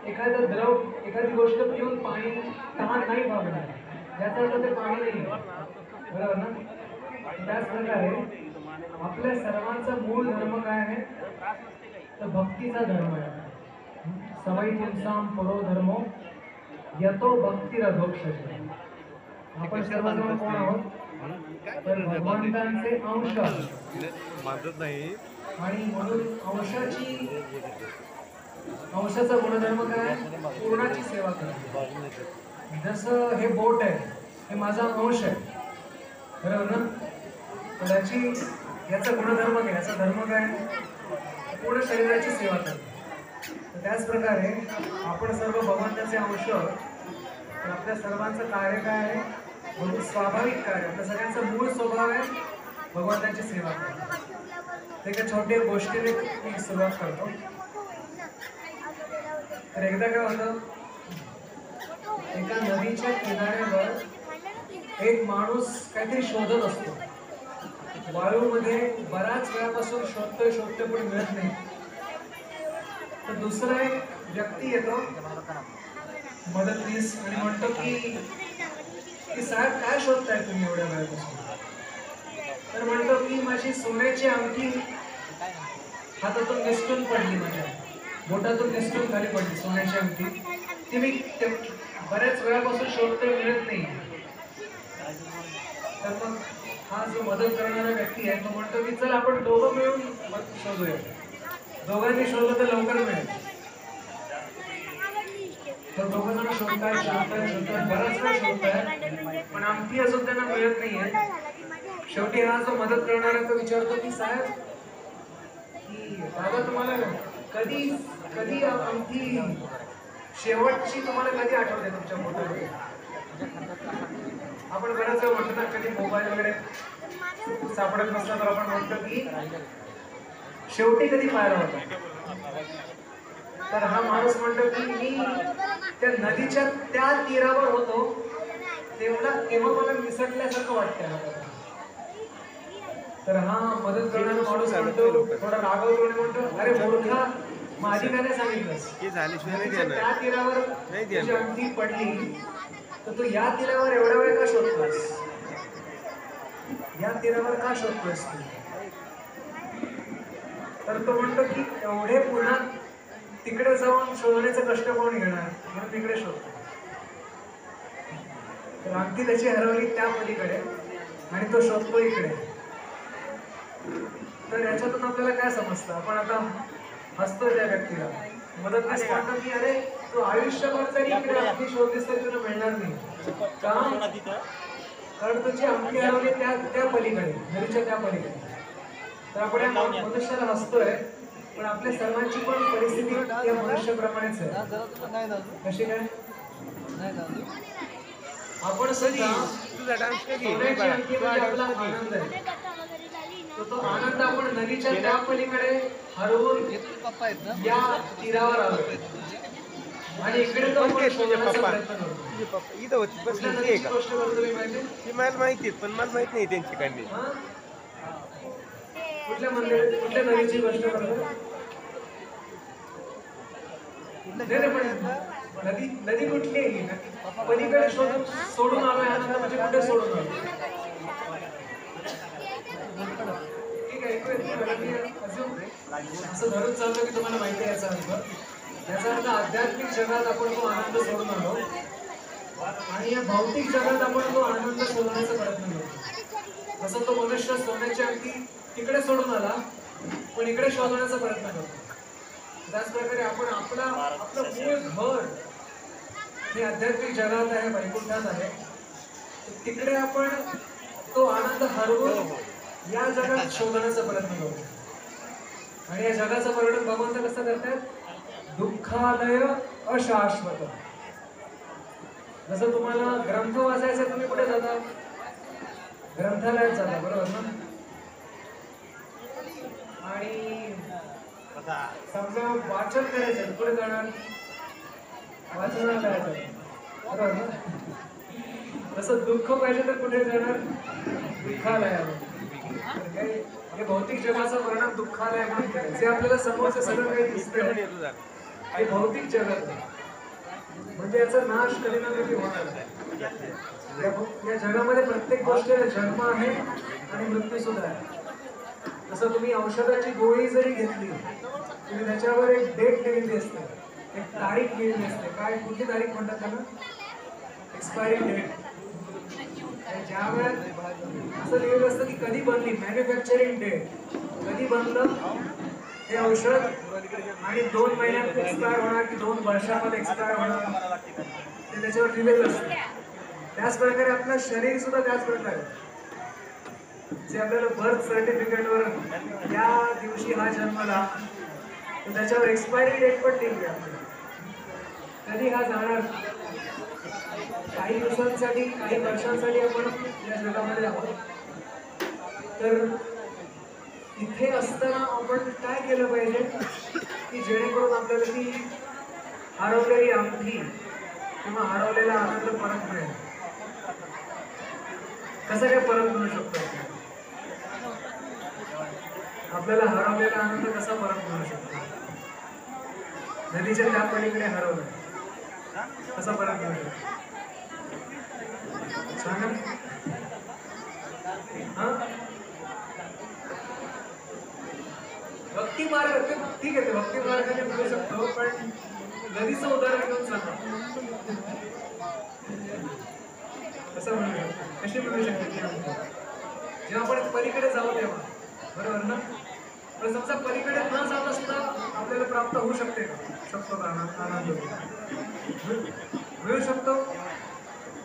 एखादा द्रव एखादी गोष्ट पिऊन पाणी तहान नाही भागणार, याचा अर्थ ते पाणी नाही, बरोबर ना? त्याच प्रकारे आपल्या सर्वांचा मूळ धर्म काय आहे? तर भक्तीचा धर्म आहे. सवय पुंसाम परो धर्मो यतो भक्तिरधोक्षते. आपण सर्वजण कोण आहोत? तर भगवंतांचे अंश मानत नाही. आणि म्हणून अंशाचा गुणधर्म काय? पूर्णाची सेवा करणे. जसं हे बोट आहे, हे माझा अंश आहे, बरोबर ना? तर याचा गुणधर्म काय? याचा धर्म काय? पूर्ण शरीराची सेवा करणे. तर त्याच प्रकारे आपण सर्व भगवंताचे अंश, तर आपल्या सर्वांचं कार्य काय आहे? म्हणून स्वाभाविक कार्य, आपल्या सगळ्यांचा मूळ स्वभाव आहे भगवंताची सेवा करणे. एका छोट्या गोष्टीने मी सुरुवात करतो. तर एकदा काय होतं, एका नदीच्या किनाऱ्यावर एक माणूस काहीतरी शोधत असतो. वाळूमध्ये बराच वेळापासून शोधतोय पण मिळत नाही. तर दुसरा एक व्यक्ती येतो मदतनीस आणि म्हणतो की साहेब काय शोधताय तुम्ही एवढ्या वेळापासून? तर म्हणतो की माझी सोन्याची अंगठी हातातून निसटून पडली, माझ्या बोटातून निसटून खाली पडली सोन्याची अंगठी. ती मी बऱ्याच वेळापासून शोधतोय, मिळत नाही. तर मग हा जो मदत करणारा व्यक्ती आहे तो म्हणतो की चल आपण दोघं मिळून शोधूया. दोघांनी शोधलं तर लवकर मिळेल. तर दोघं जण शोधताय, बराच वेळ शोधताय, पण अंगठी अजून त्यांना मिळत नाहीये. शेवटी हा जो मदत करणारा तो विचारतो की साहेब, की दादा तुम्हाला कधी कधी अंगठी शेवटची तुम्हाला कधी आठवते तुमच्या बोटामध्ये? आपण बऱ्याच वेळ म्हणतो ना, कधी मोबाईल वगैरे सापडत नसला तर आपण म्हणतो की शेवटी कधी पाहिला होता. तर हा माणूस म्हणतो की मी त्या नदीच्या त्या तीरावर होतो तेव्हा मला निसटल्यासारखं वाटतंय. तर हा मदत करणारा माणूस म्हणतो, थोडा रागावतो आणि म्हणतो, अरे मूर्खा, माझी काय सांगितलंस? त्या तीरावर तुझी अंगठी पडली तर तू या तीरावर एवढा वेळ का शोधतोस? या तीरावर का शोधतोस तू? तर तो म्हणतो की एवढे पुन्हा तिकडे जाऊन शोधण्याचं कष्ट कोण घेणार, म्हणून तिकडे शोधतो. तर अंगठी त्याची हरवली त्या पलीकडे आणि तो शोधतो इकडे. तर याच्यातून आपल्याला काय समजतं? आपण आता हसतो त्या व्यक्तीला. मदतनीस म्हणतो की अरे तू आयुष्यभर जरी इकडे अंगठी शोधलीस तरी तुला मिळणार नाही. कारण तुझी अंगठी हरवली त्या पलीकडे, नदीच्या त्या पलीकडे. तर आपण या मनुष्याला हसतोय, पण आपल्या सर्वांची पण परिस्थिती या मनुष्याप्रमाणेच आहे. कशी काय? आपण सगळी सोन्याची अंगठी म्हणजे आपला आनंद आहे. तो आनंद आपण नदीच्या त्या पलीकडे हरवून या तीरावर आलो आणि इकडे तो शोधण्याचा प्रयत्न करतो. गोष्ट करतो ती मला माहिती, पण मला माहित नाही त्यांची काढली. कुठल्या मंदिर, कुठल्या नदीची गोष्ट करतो? नदी कुठली आहे? पलीकडे सोडून आलोय आनंद म्हणजे कुठे सोडून आलो? ठीक आहे, असं धरून चाललो की तुम्हाला माहिती आहे याचा अर्थ. याचा अर्थ आध्यात्मिक जगात आपण तो आनंद सोडून आलो आणि या भौतिक जगात आपण तो आनंद शोधण्याचा प्रयत्न करतो. जसं तो मनुष्य सोन्याची अंगठी तिकडे सोडून आला, पण इकडे शोधण्याचा प्रयत्न करतो. त्याच प्रकारे आपण आपलं मूळ घर हे आध्यात्मिक जगात आहे, वैकुंठात आहे. तिकडे आपण तो आनंद हरवून या जगात शोधण्याचा प्रयत्न करतो. आणि या जगाचं वर्णन भगवंत कसं करतात? दुःखालय अशाश्वत. जसं तुम्हाला ग्रंथ वाचायचा, तुम्ही कुठे जाता? ग्रंथालयात जाता, बरोबर ना? आणि समजा वाचन करायचं, कुठे जाणार? वाचनालयात जाणार, बरोबर ना? तसं दुःख पाहिजे तर कुठे जाणार? दुःखालयात. हे भौतिक जगाचं वर्णन दुःखालय म्हणून केलं. जे आपल्याला समोरचं सगळं काही दिसतंय हे भौतिक जगत आहे. म्हणजे याचा नाश कधी ना कधी होणार. या जगामध्ये प्रत्येक गोष्टीला जन्म आहे आणि मृत्यू सुद्धा आहे. जसं तुम्ही औषधाची गोळी जरी घेतली तरी त्याच्यावर एक डेट लिहिलेली असते, एक तारीख लिहिलेली असते. काय, कुठली तारीख म्हणतात त्याला? Expiry date. ज्या वेळेत असं लिहिलेलं असतं की कधी बनली, मॅन्युफॅक्चरिंग डेट, कधी बनलं हे औषध आणि 2 महिन्यात एक्सपायर होणार की 2 वर्षामध्ये एक्सपायर होणार ते त्याच्यावर लिहिलेलं असतं. त्याच प्रकारे आपलं शरीर सुद्धा त्याच प्रकारे, जे आपल्याला बर्थ सर्टिफिकेटवर या दिवशी हा जन्मला, तर त्याच्यावर एक्सपायरी डेट पण लिहिली आहे. कधी हा जाणार, काही दिवसांसाठी, काही वर्षांसाठी आपण या जगामध्ये आहोत. तर इथे असताना आपण काय केलं पाहिजे की जेणेकरून आपल्याला ती हरवलेली अंगठी किंवा हरवलेला आनंद परत मिळेल? कसं काय परत मिळू शकतो? आपल्याला हरवलेला आनंद कसा परत मिळू शकतो? नदीच्या त्या पलीकडे हरवलं, कसा परत मिळू शकतो? सांगा. भक्ती मार्ग, ठीक आहे, भक्ती मार्गाने मिळू शकतो, पण नदीचं उदाहरण घेऊन सांगा, कसं मिळू शकतो? कशी मिळू शकते? जेव्हा आपण पलीकडे जाऊ तेव्हा, बरोबर ना? पण समजा पलीकडे न जात असता आपल्याला प्राप्त होऊ शकते का? शकतो का आनंद? मिळू शकतो.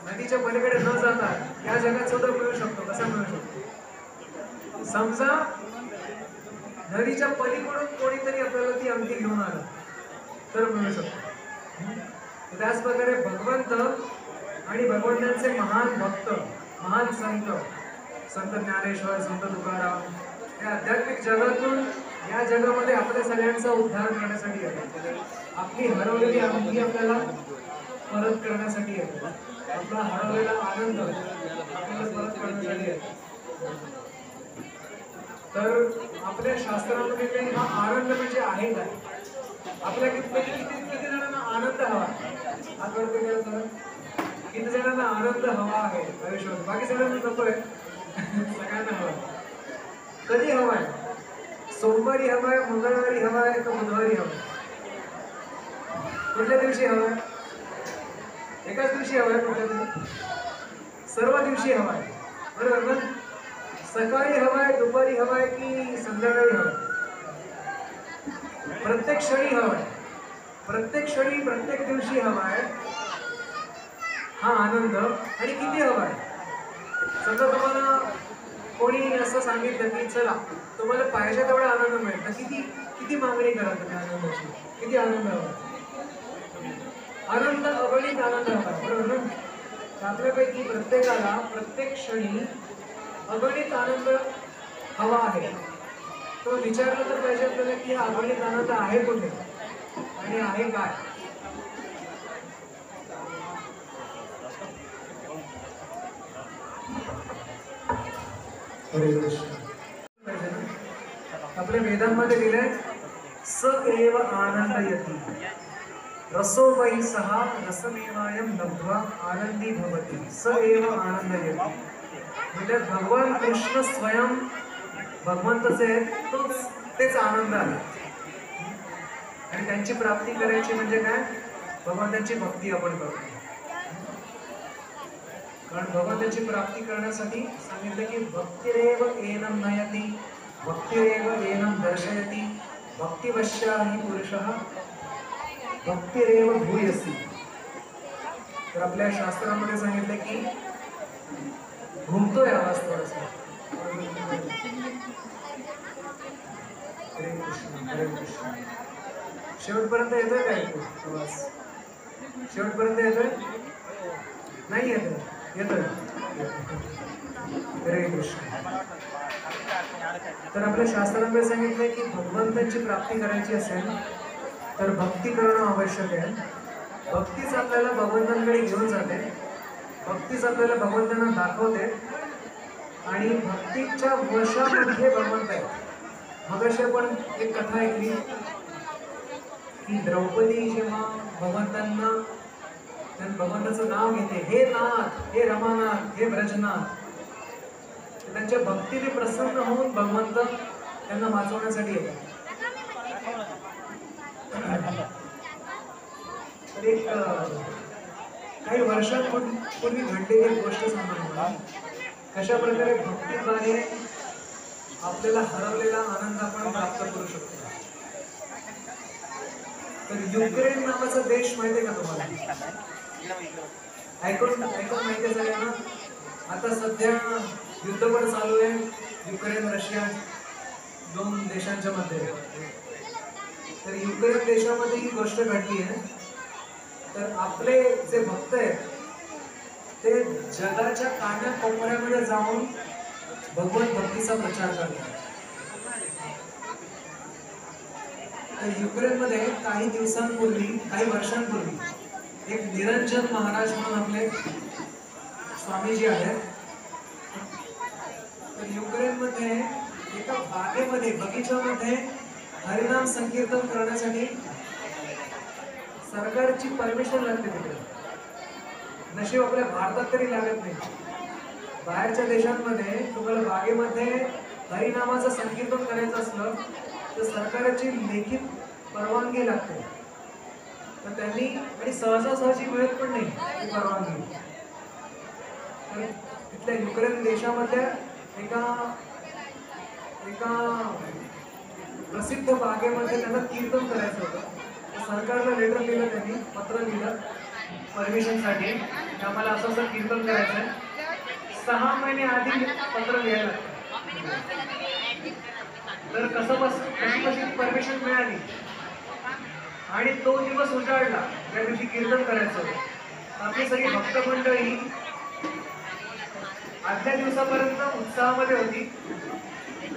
नदीच्या पलीकडे न जाता या जगात सुद्धा मिळू शकतो. कसा मिळू शकतो? समजा नदीच्या पलीकडून कोणीतरी आपल्याला ती अंगठी घेऊन आलं तर मिळू शकतो. त्याच प्रकारे भगवंत आणि भगवंतांचे महान भक्त, महान संत ज्ञानेश्वर, संत तुकाराम या आध्यात्मिक जगातून या जगामध्ये आपल्या सगळ्यांचा उद्धार करण्यासाठी येतात. आपली हरवलेली अंगठी आपल्याला परत करण्यासाठी येतो. आपला हरवलेला आनंद आपल्याला परत करण्यासाठी येतो. तर आपल्या शास्त्रामध्ये काही हा आनंद म्हणजे आहे काय? आपल्या किती जणांना आनंद हवा? आठवडते गेलं तर किती जणांना आनंद हवा आहे आयुष्यात? बाकी सगळ्यांना नको आहे, सगळ्यांना हवा. कधी हवाय? सोमवारी हवाय, मंगळवारी हवाय का बुधवारी हवाय? कुठल्या दिवशी हवाय? एकाच दिवशी हवाय? कुठल्या दिवशी? सर्व दिवशी हवाय, बरोबर ना? सकाळी हवाय, दुपारी हवाय की संध्याकाळी हवाय? प्रत्येक क्षणी हवाय, प्रत्येक क्षणी, प्रत्येक दिवशी हवाय हा आनंद. आणि किती हवाय? समजा तुम्हाला कोणी असं सांगितलं की चला तुम्हाला पाहिजे तेवढा आनंद मिळेल, तर किती मागणी करा तुम्ही आनंदाची? किती आनंद हवा? आनंद, अगणित आनंद हवा, बरोबर ना? आपल्यापैकी प्रत्येकाला प्रत्येक क्षणी अगणित आनंद हवा आहे. तो विचारला तर पाहिजे आपल्याला की हा अगणित आनंद आहे कुठे आणि आहे काय? आपल्या वेदांमध्ये लिहिलंय स एव आनंदयती रसो वै सहा रसमेवायम लब्ध्वा आनंदी भवति. स एव आनंदयती म्हणजे भगवान कृष्ण स्वयं भगवंतचे तेच आनंद आहे. आणि त्यांची प्राप्ती करायची म्हणजे काय? भगवंतांची भक्ती आपण करतो. कारण भगवंताची प्राप्ती करण्यासाठी सांगितलं की भक्तिरेव एनम नयती, भक्तिरेव एनम दर्शयती, भक्तिवश्या हि पुरुषः भक्तिरेव भूयसी. तर आपल्या शास्त्रामध्ये सांगितलं की घुमतोय आवाज थोडासा. हरे कृष्ण हरे कृष्ण. शेवटपर्यंत येतोय का ऐकू आवाज? शेवटपर्यंत येतोय? नाही येतोय. हरे कृष्ण. तर आपल्या शास्त्रामध्ये सांगितलंय की भगवंताची प्राप्ती करायची असेल तर भक्ती करणं आवश्यक आहे. भक्तीच आपल्याला भगवंतांकडे घेऊन जाते, भक्तीच आपल्याला भगवंतांना दाखवते आणि भक्तीच्या वशामध्ये भगवंत आहे. मगाशी आपण एक कथा ऐकली की द्रौपदी जेव्हा भगवंतांना भगवंताचं नाव घेते, हे नाथ, हे रमानाथ, हे ब्रजनाथ, त्यांच्या भक्तीने प्रसन्न होऊन भगवंत त्यांना वाचवण्यासाठी येतात. तर एक काही वर्षांपूर्वी घडलेली एक गोष्ट सांगतो मला. कशा प्रकारे भक्तीद्वारे आपल्याला हरवलेला आनंद आपण प्राप्त करू शकतो. तर युक्रेन नावाचा देश माहितीये का तुम्हाला? ऐकून माहिती आहे सगळ्यांना? आता सध्या युद्ध पण चालू आहे युक्रेन रशिया दोन देशांच्या मध्ये. तर युक्रेन देशामध्ये ही गोष्ट घडली आहे. तर आपले जे भक्त आहेत ते जगाच्या कानाकोपऱ्यामध्ये जाऊन भगवत भक्तीचा प्रचार करतात. तर युक्रेनमध्ये काही दिवसांपूर्वी, काही वर्षांपूर्वी एक निरंजन महाराज म्हणून आपले स्वामीजी आहेत. तर युक्रेनमध्ये एका बागेमध्ये, बगीच्यामध्ये हरिनाम संकीर्तन करण्यासाठी सरकारची परमिशन लागते तिकडे. नशीब आपल्या भारतात तरी लागत नाही. बाहेरच्या देशांमध्ये तुम्हाला बागेमध्ये हरिनामाचं संकीर्तन करायचं असलं तर सरकारची लेखित परवानगी लागते. तर त्यांनी आणि सहजासहजी मिळत पण नाही ती परवानगी. तर तिथल्या युक्रेन देशामधल्या एका प्रसिद्ध बागेमध्ये त्यांना कीर्तन करायचं होतं. सरकारला लेटर लिहिलं, त्यांनी पत्र लिहिलं परमिशनसाठी की आम्हाला असं असं कीर्तन करायचं आहे. 6 महिने आधी पत्र लिहायला. तर कशी परमिशन मिळाली आणि तो दिवस उजाडला त्या दिवशी कीर्तन करायचं होतं. आपली सगळी भक्त मंडळी आदल्या दिवसापर्यंत उत्साहामध्ये होती.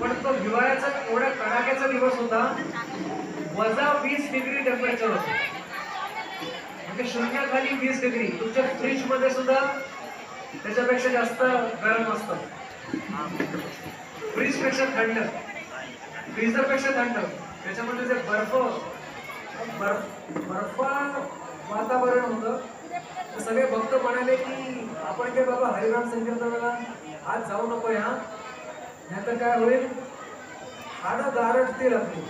पण तो हिवाळ्याचा एवढा कडाक्याचा दिवस होता, -20 डिग्री टेम्परेचर होतं. म्हणजे शून्याखाली 20 डिग्री. तुमच्या फ्रीज मध्ये सुद्धा त्याच्यापेक्षा जास्त गरम असतं. फ्रीज पेक्षा थंड, फ्रीजर पेक्षा थंड. त्याच्यामध्ये जे बर्फ वातावरण होतं. तर सगळे भक्त म्हणाले की आपण काय बाबा हरिनाम संकीर्तनाला आज जाऊ नको या, नाहीतर काय होईल, हाडं गारठतील आपली.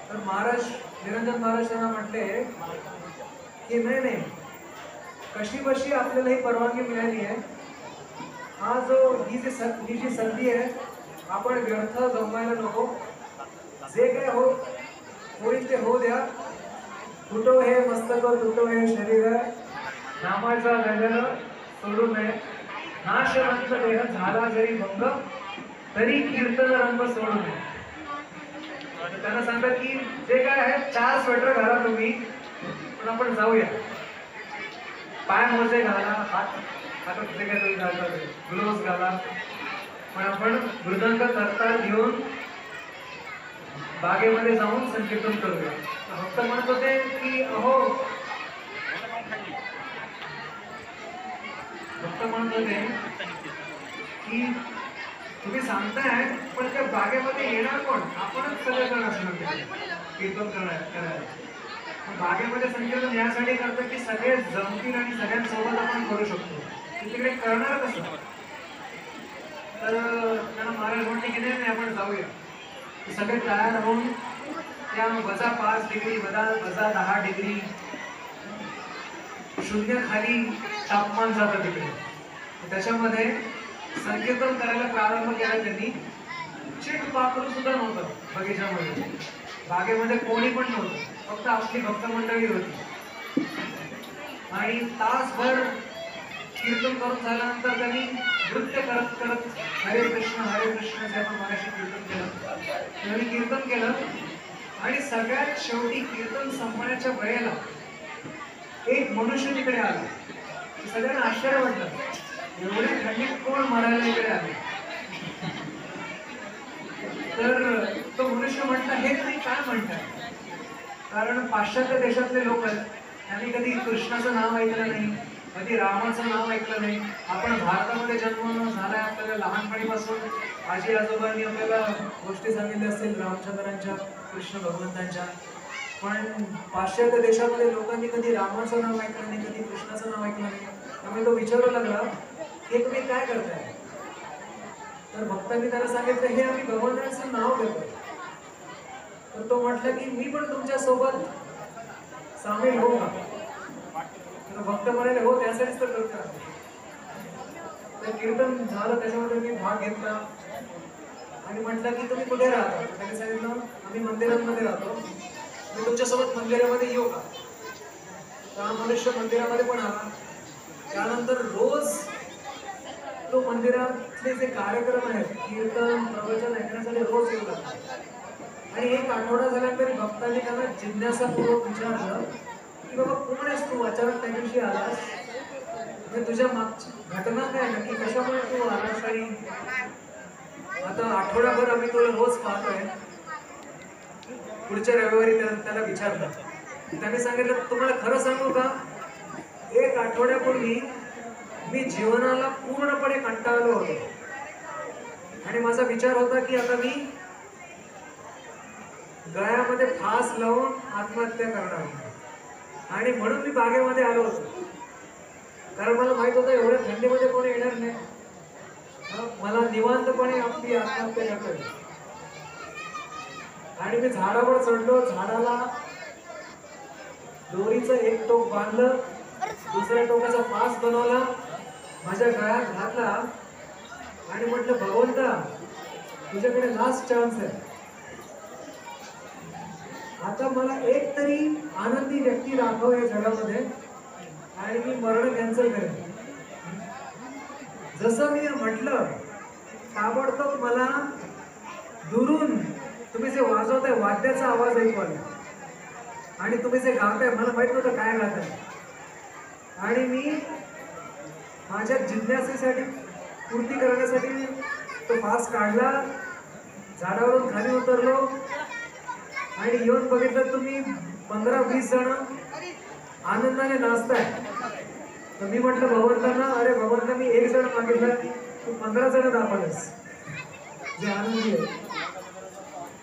तर महाराज निरंजन महाराज त्यांना म्हटले की नाही, कशी बशी आपल्याला ही परवानगी मिळाली आहे. हा ही जी संधी आहे आपण व्यर्थ गमवायला नको. जे काय होईल ते होऊ द्या. तुटो हे मस्तक, तुटो हे शरीर, नामाचा गजर सोडू नये. नाशवंत देह झाला जरी भंग, तरी कीर्तन रंग सोडू नये. त्यांना सांगतात की जे काय आहे 4 स्वेटर घाला तुम्ही, पण आपण जाऊया. पाय मोजे घाला, हातात जे काय तुम्ही घालता ग्लोव्स घाला, पण आपण मृदंग करता घेऊन बागेमध्ये जाऊन संकीर्तन करूया. भक्त म्हणत होते की भक्त म्हणत होते की तुम्ही सांगताय पण त्या बागेमध्ये येणार कोण? आपणच सगळं करणार कीर्तन करायला. बागेमध्ये संकीर्तन यासाठी करतो की सगळे जमतील आणि सगळ्यांसोबत आपण करू शकतो. तिकडे करणार कसं? तर त्यांना महाराज म्हणते की नाही आपण जाऊया. सगळे तयार होऊन त्या -5 डिग्री, -10 डिग्री शून्य खाली तापमान जातं तिकडे. त्याच्यामध्ये संकीर्तन करायला प्रारंभ केला त्यांनी. चिट पाखरू सुद्धा नव्हतं बगीच्यामध्ये. बागेमध्ये कोणी पण नव्हतं, फक्त आपली भक्त मंडळी होती. आणि तासभर कीर्तन करून झाल्यानंतर त्यांनी नृत्य करत करत हरे कृष्ण जे आपण मगाशी कीर्तन केलं, त्यांनी कीर्तन केलं. आणि सगळ्यात शेवटी कीर्तन संपण्याच्या वेळेला एक मनुष्य तिकडे आला. सगळ्यांना आश्चर्य वाटलं, एवढ्या थंडीत कोण मरायला इकडे आले. तर तो मनुष्य म्हटला, हे तुम्ही काय म्हणताय? कारण पाश्चात्य देशातले लोक आहेत, त्यांनी कधी कृष्णाचं नाव ऐकलं नाही, कधी रामाचं नाव ऐकलं नाही. आपण भारतामध्ये जन्म झालाय, आपल्याला लहानपणीपासून आजी आजोबांनी आपल्याला गोष्टी सांगितल्या असतील रामचंद्रांच्या, कृष्ण भगवंतांच्या. पण पाश्चात्य देशामध्ये लोकांनी कधी रामाचं नाव ऐकलं नाही, कधी कृष्णाचं नाव ऐकलं नाही. त्यामुळे तो विचारू लागला, हे तुम्ही काय करताय? तर भक्तांनी त्याला सांगितलं, हे आम्ही भगवंतांचं नाव घेतो. तर तो म्हटला की मी पण तुमच्या सोबत सामील होऊ का? तर भक्त म्हणाले, हो, त्यासाठीच तर करतो. तर कीर्तन झालं, त्याच्यामध्ये मी भाग घेतला. आणि म्हटलं की तुम्ही कुठे राहता? त्याने सांगितलं, आम्ही मंदिरांमध्ये राहतो, मी तुमच्यासोबत मंदिरामध्ये येऊ का? तर हा मनुष्य मंदिरामध्ये पण आला. त्यानंतर रोज तो मंदिरातले जे कार्यक्रम आहेत, कीर्तन प्रवचन ऐकण्यासाठी रोज येऊ लागला. आणि एक आठवडा झाल्यानंतर भक्तांनी त्यांना जिज्ञासापूर्वक विचारलं की बाबा कोण आहेस तू? अचानक त्या दिवशी आलास, म्हणजे तुझ्या मागची घटना काय नक्की, कशामुळे तू आलास? आणि आता आठवडाभर आम्ही तुला रोज पाहतोय. पुढच्या रविवारी त्याला विचारलं. त्याने सांगितलं, तुम्हाला खरं सांगू का, एक आठवड्यापूर्वी मी जीवनाला पूर्णपणे कंटाळलो होतो आणि माझा विचार होता की आता मी गळ्यामध्ये फास लावून आत्महत्या करणार. आणि म्हणून मी बागेमध्ये आलो होतो, कारण मला माहित होतं एवढ्या थंडीमध्ये कोणी येणार नाही, मला निवांतपणे आपली आत्महत्या करता येईल. आणि मी झाडावर चढलो, झाडाला दोरीचं एक टोक बांधलं, दुसऱ्या टोकाचा फास बनवला, माझ्या गळ्यात घातला आणि म्हटलं, भगवंता तुझ्याकडे लास्ट चान्स आहे, आता मला एक तरी आनंदी व्यक्ती दाखव या जगामध्ये आणि मी मरण कॅन्सल करेन. जसं मी म्हटलं, ताबडतोब मला दुरून तुम्ही जे वाजवताय वाद्याचा आवाज ऐकू आला. आणि तुम्ही जे गाताय, मला माहित नव्हतं काय गाताय. आणि मी माझ्या जिज्ञासेसाठी पूर्ती करण्यासाठी तो फास काढला, झाडावरून खाली उतरलो आणि येऊन बघितलं तुम्ही 15-20 जण आनंदाने नाचताय. तर मी म्हटलं भगवंतांना, अरे भगवंता, मी 1 जण मागितलं, तू 15 जण दाखवलंस जे आनंदी आहे.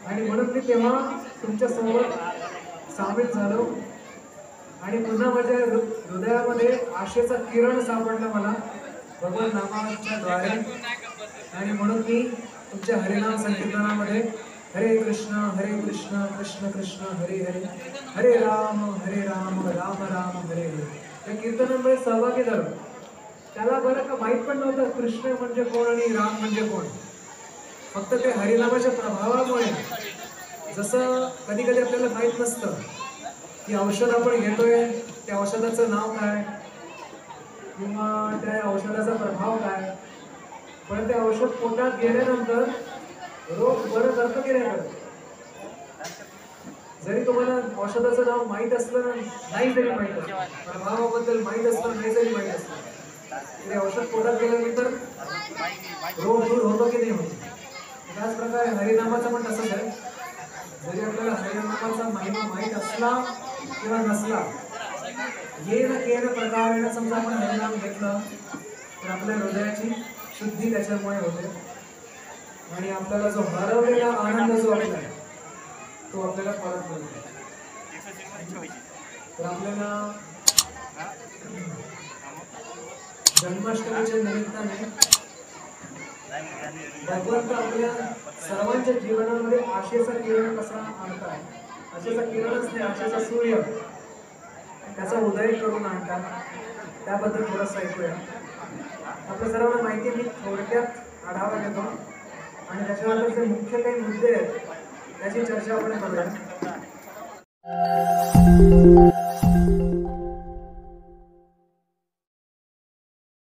आणि म्हणून मी तेव्हा तुमच्या सोबत सामील झालो आणि पुन्हा माझ्या हृदयामध्ये आशेचा किरण सापडला मला भगवत नामाच्या द्वारे. आणि म्हणून मी तुमच्या हरिनाम संकीर्तनामध्ये हरे कृष्ण कृष्ण कृष्ण हरे हरे, हरे राम राम राम हरे हरे या कीर्तनामध्ये सहभागी झालो. त्याला बरं का माहीत पण नव्हतं कृष्ण म्हणजे कोण आणि राम म्हणजे कोण. फक्त ते हरिनामाच्या प्रभावामुळे, जसं कधी कधी आपल्याला माहीत नसतं की औषध आपण घेतोय, त्या औषधाचं नाव काय किंवा त्या औषधाचा प्रभाव काय, पण ते औषध पोटात गेल्यानंतर रोग बरं करतं की नाही करत. जरी तुम्हाला औषधाचं नाव माहीत असलं नाही, जरी माहीत असलं, प्रभावाबद्दल माहीत असलं नाही, जरी माहीत असलं, तरी औषध पोटात गेल्यानंतर रोग दूर होतो की नाही होतो. त्याच प्रकारे हरिनामाचं पण तसंच आहे. जरी आपल्याला हरिनामाचा महिमा माहीत असला किंवा नसला, येन केन प्रकारेण समजा आपण हरिनाम घेतलं तर आपल्या हृदयाची शुद्धी त्याच्यामुळे होते आणि आपल्याला जो हरवलेला आनंद जो आपला आहे तो आपल्याला परत मिळतो. तर आपल्याला जन्माष्टमीच्या निमित्ताने भगवंत आपल्या सर्वांच्या जीवनामध्ये आशेचा किरण कसा आणतात, आशेचा किरणच नाही, आशेचा सूर्य त्याचा उदय करून आणतात, त्याबद्दल थोडंसं ऐकूया. आपल्या सर्वांना माहिती, मी थोडक्यात आढावा घेतो. आणि त्याच्यानंतर जे मुख्य काही मुद्दे आहेत त्याची चर्चा आपण करूया.